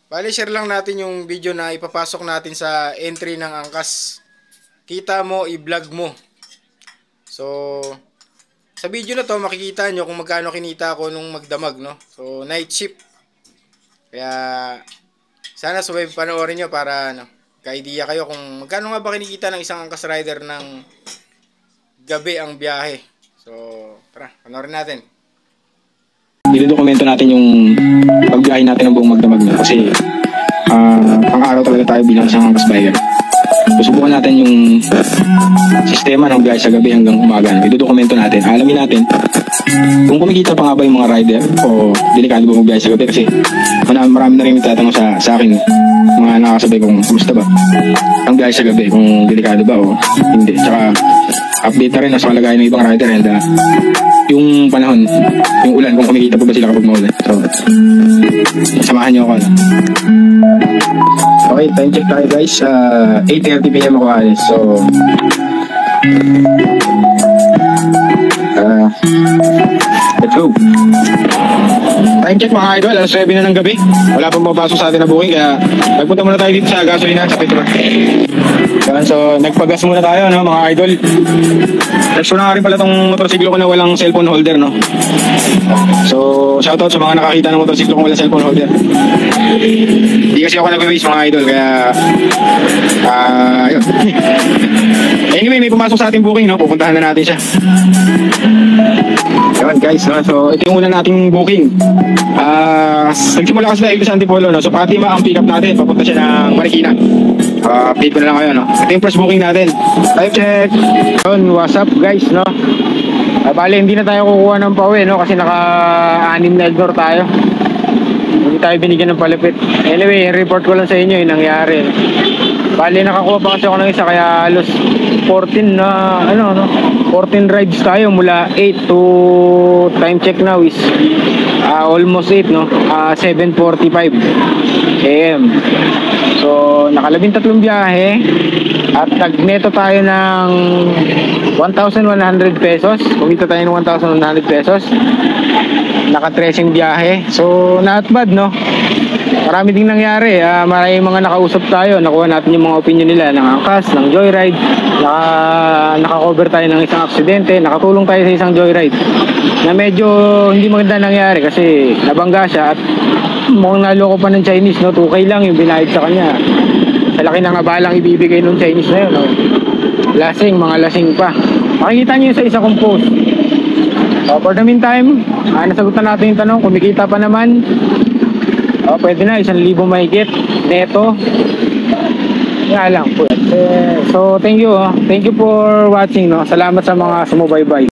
Bali, share lang natin yung video na ipapasok natin sa entry ng angkas. Kita mo, i-vlog mo. So, sa video na to, makikita nyo kung magkano kinita ko nung magdamag, no? So, night shift. Kaya, sana sabay panoorin nyo para, ano, ka-idea kayo kung magkano nga ba kinikita ng isang angkas rider ng gabi ang biyahe. So, tara, panoorin natin. Idodokumento natin yung pagbiyahe natin ng buong magdamag na kasi pang-araw talaga tayo bilang isang angkas biker. Susubukan natin yung sistema ng biyahe sa gabi hanggang umaga. Idodokumento natin. Alamin natin kung kumikita pa nga ba yung mga rider o delikado ba magbiyahe sa gabi kasi marami na rin nagtatanong sa akin mga nakasabay kung gusto ba ang biyahe sa gabi, kung delikado ba o hindi. Tsaka update na rin sa kalagayan ng ibang rider and yung panahon, yung ulan, kung kumikita pa ba sila kapag maulan. So, samahan nyo ako. Okay, time check tayo guys. 8:30 PM ako alis. So, let's go. Time check mga idol, alas 7 na ng gabi. Wala pang mapasok sa atin na booking kaya nagpunta muna tayo dito sa gasolina sa Petro. So, nagpagas muna tayo, no, mga idol. Next na nga rin pala tong motorsiklo ko na walang cellphone holder, no. So, shoutout sa mga nakakita ng motorsiklo kong walang cellphone holder. Hindi kasi ako nag-waste mga idol, kaya yun. Anyway, may pumasok sa ating booking, no. Pupuntahan na natin siya. Yun guys, no? So ito yung una nating booking. Nagsimula kasi tayo sa Antipolo, no? So Fatima ang pick up natin, papunta siya ng Marikina. Update ko na lang kayo, no? Ito yung first booking natin. Time check. Yun, what's up guys, no? Bale, hindi na tayo kukuha ng pauwi, no? Kasi naka-anim na ignore tayo. Hindi tayo binigyan ng palipit. Anyway, report ko lang sa inyo yung nangyari, no? Bale, nakakuha pa kasi ako ng isa kaya halos 14 na 14 rides tayo mula 8 to time check now is almost 8, no. 7:45 AM. So nakalabintatlong biyahe at nagneto tayo ng 1,100 pesos. Kumita tayo ng 1,100 pesos. Naka-tracing biyahe. So not bad, no. Marami ding nangyari. Maraming mga nakausap tayo. Nakuha natin yung mga opinion nila ng angkas, ng joyride. Naka-cover tayo ng isang aksidente. Nakatulong tayo sa isang joyride na medyo hindi maganda nangyari kasi nabangga siya at mukhang naloko pa ng Chinese, no? 2K lang yung binayad sa kanya. Sa laki ng abalang ibibigay ng Chinese na yun, no? Lasing, mga lasing pa. Makikita nyo sa isa kong post. For the meantime, nasagutan natin yung tanong. Kumikita pa naman. Pwede na, 1,000 mahigit neto. Yan lang po. So thank you for watching, no. Salamat sa mga sumubaybay.